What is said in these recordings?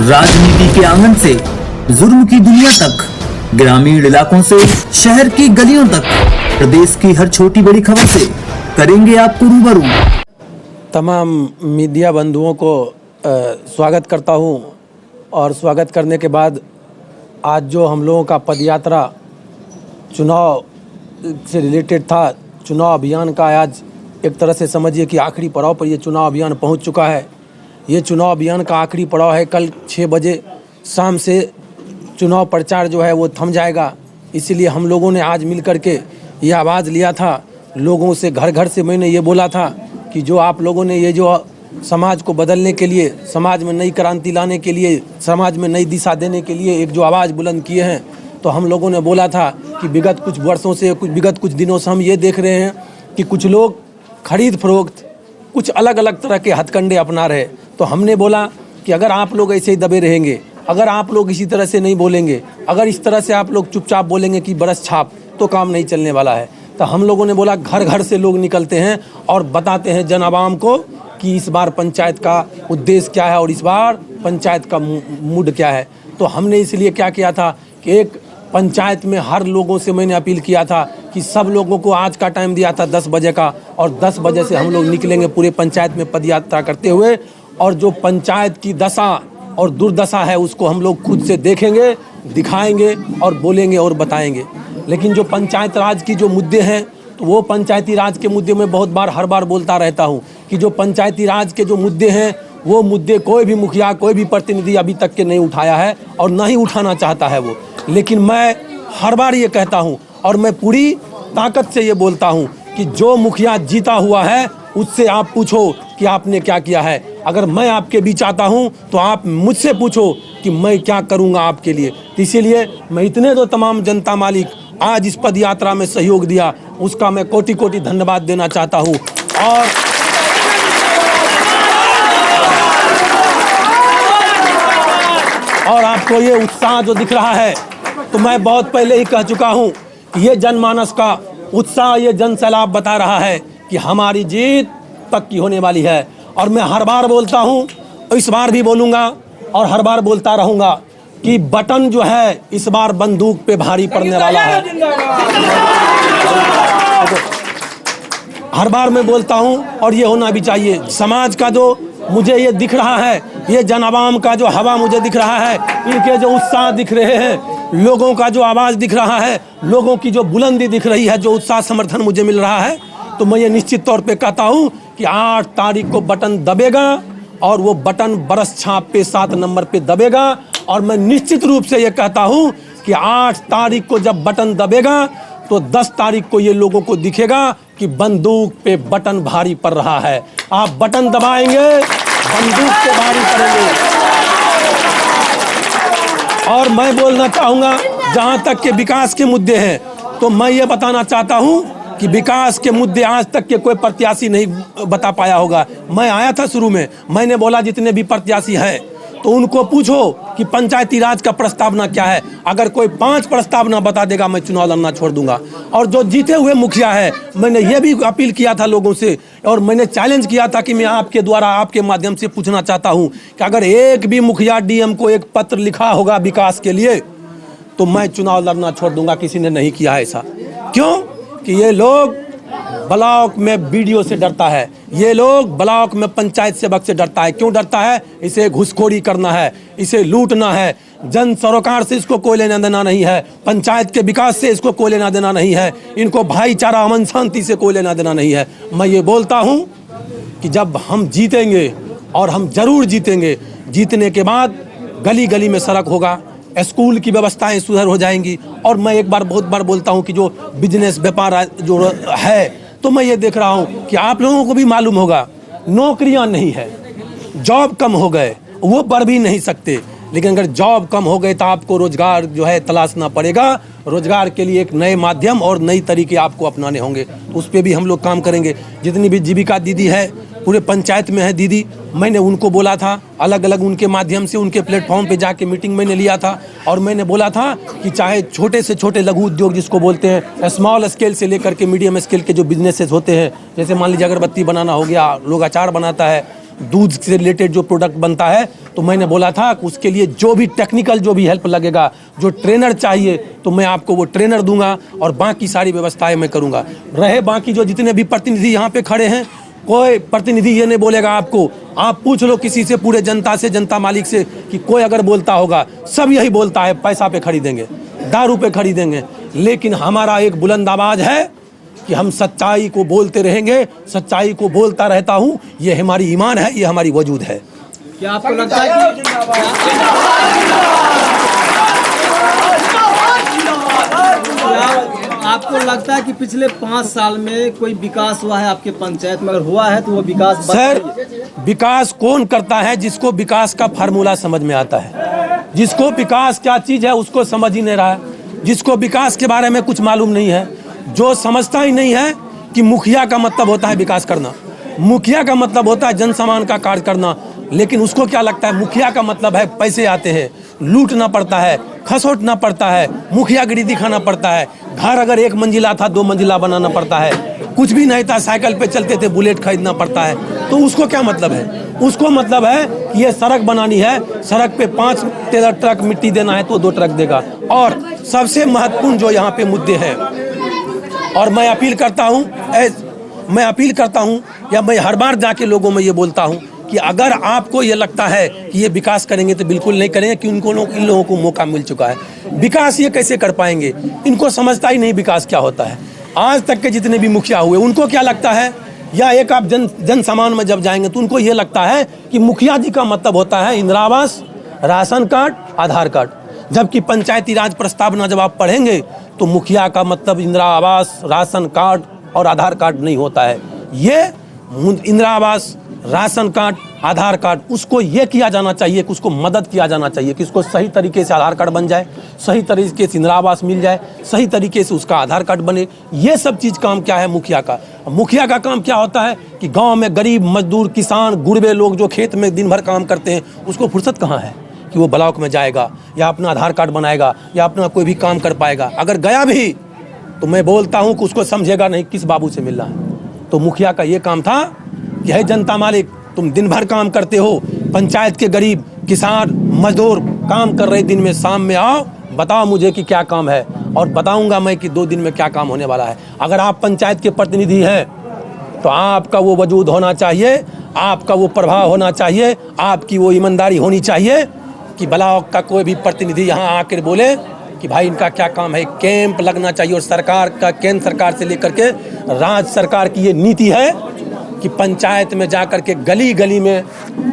राजनीति के आंगन से जुर्म की दुनिया तक, ग्रामीण इलाकों से शहर की गलियों तक, प्रदेश की हर छोटी बड़ी खबर से करेंगे आपको रूबरू। तमाम मीडिया बंधुओं को स्वागत करता हूं और स्वागत करने के बाद आज जो हम लोगों का पदयात्रा चुनाव से रिलेटेड था, चुनाव अभियान का आज एक तरह से समझिए कि आखिरी पड़ाव पर ये चुनाव अभियान पहुंच चुका है। ये चुनाव अभियान का आखिरी पड़ाव है। कल 6 बजे शाम से चुनाव प्रचार जो है वो थम जाएगा। इसीलिए हम लोगों ने आज मिल कर के ये आवाज़ लिया था लोगों से, घर घर से मैंने ये बोला था कि जो आप लोगों ने ये जो समाज को बदलने के लिए, समाज में नई क्रांति लाने के लिए, समाज में नई दिशा देने के लिए एक जो आवाज़ बुलंद किए हैं, तो हम लोगों ने बोला था कि विगत कुछ वर्षों से, विगत कुछ दिनों से हम ये देख रहे हैं कि कुछ लोग खरीद फरोख्त कुछ अलग अलग तरह के हथकंडे अपना रहे। तो हमने बोला कि अगर आप लोग ऐसे ही दबे रहेंगे, अगर आप लोग इसी तरह से नहीं बोलेंगे, अगर इस तरह से आप लोग चुपचाप बोलेंगे कि बरस छाप, तो काम नहीं चलने वाला है। तो हम लोगों ने बोला घर घर से लोग निकलते हैं और बताते हैं जन आवाम को कि इस बार पंचायत का उद्देश्य क्या है और इस बार पंचायत का मूड क्या है। तो हमने इसलिए क्या किया था कि एक पंचायत में हर लोगों से मैंने अपील किया था कि सब लोगों को आज का टाइम दिया था 10 बजे का, और 10 बजे से हम लोग निकलेंगे पूरे पंचायत में पदयात्रा करते हुए, और जो पंचायत की दशा और दुर्दशा है उसको हम लोग खुद से देखेंगे, दिखाएंगे और बोलेंगे और बताएंगे। लेकिन जो पंचायत राज की जो मुद्दे हैं, तो वो पंचायती राज के मुद्दे में बहुत बार हर बार बोलता रहता हूँ कि जो पंचायती राज के जो मुद्दे हैं, वो मुद्दे कोई भी मुखिया, कोई भी प्रतिनिधि अभी तक के नहीं उठाया है और ना ही उठाना चाहता है वो। लेकिन मैं हर बार ये कहता हूँ और मैं पूरी ताकत से ये बोलता हूँ कि जो मुखिया जीता हुआ है उससे आप पूछो कि आपने क्या किया है। अगर मैं आपके बीच आता हूँ तो आप मुझसे पूछो कि मैं क्या करूँगा आपके लिए। तो इसीलिए मैं इतने तो तमाम जनता मालिक आज इस पद यात्रा में सहयोग दिया, उसका मैं कोटि कोटि धन्यवाद देना चाहता हूँ। और आपको ये उत्साह जो दिख रहा है, तो मैं बहुत पहले ही कह चुका हूँ कि ये जनमानस का उत्साह, ये जन सैलाब बता रहा है कि हमारी जीत पक्की होने वाली है। और मैं हर बार बोलता हूँ, इस बार भी बोलूँगा और हर बार बोलता रहूँगा कि बटन जो है इस बार बंदूक पे भारी पड़ने वाला है। हर बार मैं बोलता हूँ और ये होना भी चाहिए। समाज का जो मुझे ये दिख रहा है, ये जन आवाम का जो हवा मुझे दिख रहा है, इनके जो उत्साह दिख रहे हैं, लोगों का जो आवाज़ दिख रहा है, लोगों की जो बुलंदी दिख रही है, जो उत्साह समर्थन मुझे मिल रहा है, तो मैं ये निश्चित तौर पे कहता हूँ कि 8 तारीख को बटन दबेगा और वो बटन बरस छाप पे 7 नंबर पे दबेगा। और मैं निश्चित रूप से ये कहता हूँ कि 8 तारीख को जब बटन दबेगा तो 10 तारीख को ये लोगों को दिखेगा कि बंदूक पे बटन भारी पड़ रहा है। आप बटन दबाएंगे, बंदूक पे भारी पड़ेंगे। और मैं बोलना चाहूँगा, जहाँ तक के विकास के मुद्दे हैं, तो मैं ये बताना चाहता हूँ कि विकास के मुद्दे आज तक के कोई प्रत्याशी नहीं बता पाया होगा। मैं आया था शुरू में, मैंने बोला जितने भी प्रत्याशी हैं तो उनको पूछो कि पंचायती राज का प्रस्तावना क्या है। अगर कोई 5 प्रस्तावना बता देगा, मैं चुनाव लड़ना छोड़ दूंगा। और जो जीते हुए मुखिया है, मैंने ये भी अपील किया था लोगों से और मैंने चैलेंज किया था कि मैं आपके द्वारा, आपके माध्यम से पूछना चाहता हूँ कि अगर एक भी मुखिया डीएम को एक पत्र लिखा होगा विकास के लिए, तो मैं चुनाव लड़ना छोड़ दूंगा। किसी ने नहीं किया ऐसा। क्यों? कि ये लोग ब्लॉक में वीडियो से डरता है, ये लोग ब्लॉक में पंचायत सेवक से डरता है। क्यों डरता है? इसे घुसखोरी करना है, इसे लूटना है। जन सरोकार से इसको कोई लेना देना नहीं है, पंचायत के विकास से इसको कोई लेना देना नहीं है, इनको भाईचारा, अमन शांति से कोई लेना देना नहीं है। मैं ये बोलता हूँ कि जब हम जीतेंगे, और हम जरूर जीतेंगे, जीतने के बाद गली गली में सड़क होगा, स्कूल की व्यवस्थाएं सुधर हो जाएंगी। और मैं एक बार, बहुत बार बोलता हूं कि जो बिजनेस व्यापार जो है, तो मैं ये देख रहा हूं कि आप लोगों को भी मालूम होगा, नौकरियां नहीं है, जॉब कम हो गए, वो बढ़ भी नहीं सकते। लेकिन अगर जॉब कम हो गए तो आपको रोजगार जो है तलाशना पड़ेगा। रोजगार के लिए एक नए माध्यम और नई तरीके आपको अपनाने होंगे, तो उस पर भी हम लोग काम करेंगे। जितनी भी जीविका दीदी है पूरे पंचायत में है दीदी, मैंने उनको बोला था, अलग अलग उनके माध्यम से उनके प्लेटफॉर्म पे जाके मीटिंग मैंने लिया था और मैंने बोला था कि चाहे छोटे से छोटे लघु उद्योग जिसको बोलते हैं, स्मॉल स्केल से लेकर के मीडियम स्केल के जो बिजनेसेस होते हैं, जैसे मान लीजिए अगरबत्ती बनाना हो गया, लोग अचार बनाता है, दूध से रिलेटेड जो प्रोडक्ट बनता है, तो मैंने बोला था कि उसके लिए जो भी टेक्निकल जो भी हेल्प लगेगा, जो ट्रेनर चाहिए, तो मैं आपको वो ट्रेनर दूंगा और बाकी सारी व्यवस्थाएं मैं करूंगा। रहे बाकी जो जितने भी प्रतिनिधि यहाँ पे खड़े हैं, कोई प्रतिनिधि ये नहीं बोलेगा आपको, आप पूछ लो किसी से, पूरे जनता से, जनता मालिक से, कि कोई अगर बोलता होगा, सब यही बोलता है पैसा पे खरीदेंगे, दारू पे खरीदेंगे। लेकिन हमारा एक बुलंद आवाज है कि हम सच्चाई को बोलते रहेंगे, सच्चाई को बोलता रहता हूँ। ये हमारी ईमान है, ये हमारी वजूद है। क्या आपको लगता है आपको लगता है कि पिछले 5 साल में कोई विकास हुआ है आपके पंचायत में? अगर हुआ है तो वो विकास सर, विकास कौन करता है? जिसको विकास का फार्मूला समझ में आता है, जिसको विकास क्या चीज है उसको समझ ही नहीं रहा है, जिसको विकास के बारे में कुछ मालूम नहीं है, जो समझता ही नहीं है कि मुखिया का मतलब होता है विकास करना, मुखिया का मतलब होता है जन सामान का कार्य करना। लेकिन उसको क्या लगता है मुखिया का मतलब है पैसे आते हैं, लूटना पड़ता है, खसोटना पड़ता है, मुखियागिरी दिखाना पड़ता है। घर अगर 1 मंजिला था 2 मंजिला बनाना पड़ता है, कुछ भी नहीं था साइकिल पे चलते थे, बुलेट खरीदना पड़ता है। तो उसको क्या मतलब है? उसको मतलब है कि ये सड़क बनानी है, सड़क पे 5-13 ट्रक मिट्टी देना है तो 2 ट्रक देगा। और सबसे महत्वपूर्ण जो यहाँ पे मुद्दे हैं, और मैं अपील करता हूँ या मैं हर बार जाके लोगों में ये बोलता हूँ कि अगर आपको ये लगता है कि ये विकास करेंगे तो बिल्कुल नहीं करेंगे, कि इन लोगों को मौका मिल चुका है। विकास ये कैसे कर पाएंगे? इनको समझता ही नहीं विकास क्या होता है। आज तक के जितने भी मुखिया हुए, उनको क्या लगता है, या एक आप जन सामान में जब जाएंगे तो उनको ये लगता है कि मुखिया जी का मतलब होता है इंदिरा आवास, राशन कार्ड, आधार कार्ड। जबकि पंचायती राज प्रस्तावना जब आप पढ़ेंगे तो मुखिया का मतलब इंदिरा आवास, राशन कार्ड और आधार कार्ड नहीं होता है। ये इंदिरा आवास, राशन कार्ड, आधार कार्ड, उसको ये किया जाना चाहिए कि उसको मदद किया जाना चाहिए कि उसको सही तरीके से आधार कार्ड बन जाए, सही तरीके से इंदिरा आवास मिल जाए, सही तरीके से उसका आधार कार्ड बने। ये सब चीज़ काम क्या है मुखिया का? मुखिया का काम क्या होता है कि गांव में गरीब मजदूर, किसान, गुरबे लोग जो खेत में दिन भर काम करते हैं, उसको फुर्सत कहाँ है कि वो ब्लॉक में जाएगा या अपना आधार कार्ड बनाएगा या अपना कोई भी काम कर पाएगा। अगर गया भी तो मैं बोलता हूँ कि उसको समझेगा नहीं किस बाबू से मिलना है। तो मुखिया का ये काम था कि है जनता मालिक, तुम दिन भर काम करते हो, पंचायत के गरीब, किसान, मजदूर काम कर रहे, दिन में शाम में आओ, बताओ मुझे कि क्या काम है, और बताऊंगा मैं कि 2 दिन में क्या काम होने वाला है। अगर आप पंचायत के प्रतिनिधि हैं तो आपका वो वजूद होना चाहिए, आपका वो प्रभाव होना चाहिए, आपकी वो ईमानदारी होनी चाहिए कि ब्लॉक का कोई भी प्रतिनिधि यहाँ आकर बोले कि भाई इनका क्या काम है। कैंप लगना चाहिए। और सरकार का, केंद्र सरकार से लेकर के राज्य सरकार की ये नीति है कि पंचायत में जाकर के गली गली में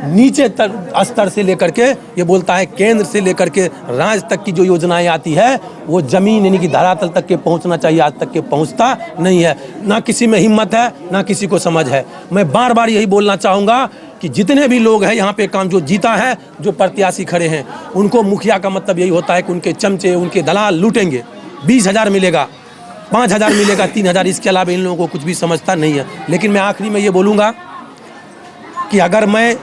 नीचे स्तर से लेकर के, ये बोलता है केंद्र से लेकर के राज्य तक की जो योजनाएं आती है वो जमीन यानी कि धरातल तक के पहुंचना चाहिए। आज तक के पहुंचता नहीं है, ना किसी में हिम्मत है, ना किसी को समझ है। मैं बार बार यही बोलना चाहूँगा कि जितने भी लोग हैं यहाँ पे काम जो जीता है, जो प्रत्याशी खड़े हैं, उनको मुखिया का मतलब यही होता है कि उनके चमचे, उनके दलाल लूटेंगे। 20,000 मिलेगा, 5,000 मिलेगा, 3,000, इसके अलावा इन लोगों को कुछ भी समझता नहीं है। लेकिन मैं आखिरी में ये बोलूँगा कि अगर मैं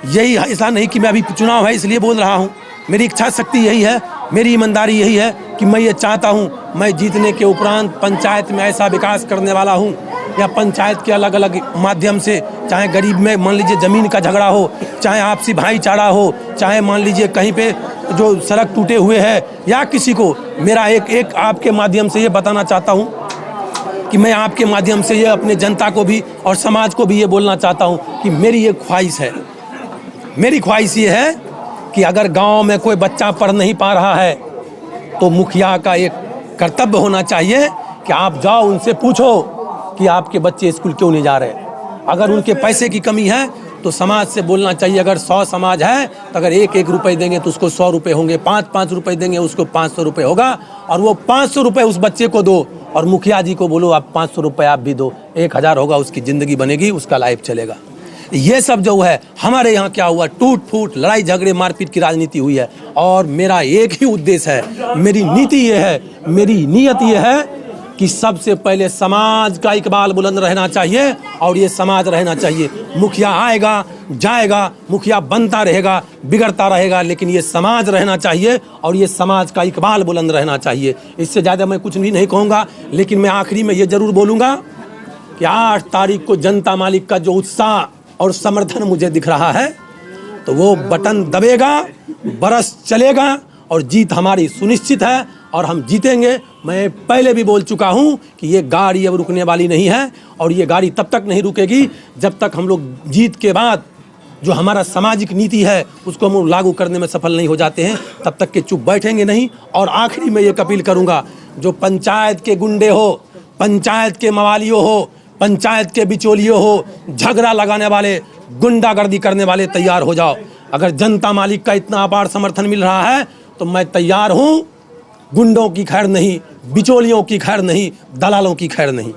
यही, ऐसा नहीं कि मैं अभी चुनाव है इसलिए बोल रहा हूँ, मेरी इच्छा शक्ति यही है, मेरी ईमानदारी यही है कि मैं ये चाहता हूँ मैं जीतने के उपरांत पंचायत में ऐसा विकास करने वाला हूँ, या पंचायत के अलग अलग माध्यम से, चाहे गरीब में मान लीजिए ज़मीन का झगड़ा हो, चाहे आपसी भाईचारा हो, चाहे मान लीजिए कहीं पे जो सड़क टूटे हुए है, या किसी को, मेरा एक आपके माध्यम से ये बताना चाहता हूँ कि मैं आपके माध्यम से ये अपने जनता को भी और समाज को भी ये बोलना चाहता हूँ कि मेरी ये ख्वाहिश है, मेरी ख्वाहिश ये है कि अगर गांव में कोई बच्चा पढ़ नहीं पा रहा है तो मुखिया का एक कर्तव्य होना चाहिए कि आप जाओ उनसे पूछो कि आपके बच्चे स्कूल क्यों नहीं जा रहे। अगर उनके पैसे की कमी है तो समाज से बोलना चाहिए, अगर 100 समाज है तो अगर 1-1 रुपये देंगे तो उसको 100 रुपये होंगे, 5-5 रुपये देंगे उसको 500 रुपये होगा, और वो 500 रुपये उस बच्चे को दो, और मुखिया जी को बोलो आप 500 रुपये आप भी दो, 1,000 होगा, उसकी ज़िंदगी बनेगी, उसका लाइफ चलेगा। ये सब जो है हमारे यहाँ क्या हुआ, टूट फूट, लड़ाई झगड़े, मारपीट की राजनीति हुई है। और मेरा एक ही उद्देश्य है, मेरी नीति ये है, मेरी नीयत ये है कि सबसे पहले समाज का इकबाल बुलंद रहना चाहिए, और ये समाज रहना चाहिए। मुखिया आएगा जाएगा, मुखिया बनता रहेगा, बिगड़ता रहेगा, लेकिन ये समाज रहना चाहिए और ये समाज का इकबाल बुलंद रहना चाहिए। इससे ज़्यादा मैं कुछ भी नहीं कहूँगा। लेकिन मैं आखिरी में ये ज़रूर बोलूँगा कि 8 तारीख को जनता मालिक का जो उत्साह और समर्थन मुझे दिख रहा है, तो वो बटन दबेगा, बरस चलेगा और जीत हमारी सुनिश्चित है और हम जीतेंगे। मैं पहले भी बोल चुका हूं कि ये गाड़ी अब रुकने वाली नहीं है और ये गाड़ी तब तक नहीं रुकेगी जब तक हम लोग जीत के बाद जो हमारा सामाजिक नीति है उसको हम लागू करने में सफल नहीं हो जाते हैं, तब तक के चुप बैठेंगे नहीं। और आखिरी में ये अपील करूंगा, जो पंचायत के गुंडे हो, पंचायत के मवालियों हो, पंचायत के बिचौलियों हो, झगड़ा लगाने वाले, गुंडागर्दी करने वाले, तैयार हो जाओ। अगर जनता मालिक का इतना अपार समर्थन मिल रहा है तो मैं तैयार हूं। गुंडों की खैर नहीं, बिचौलियों की खैर नहीं, दलालों की खैर नहीं।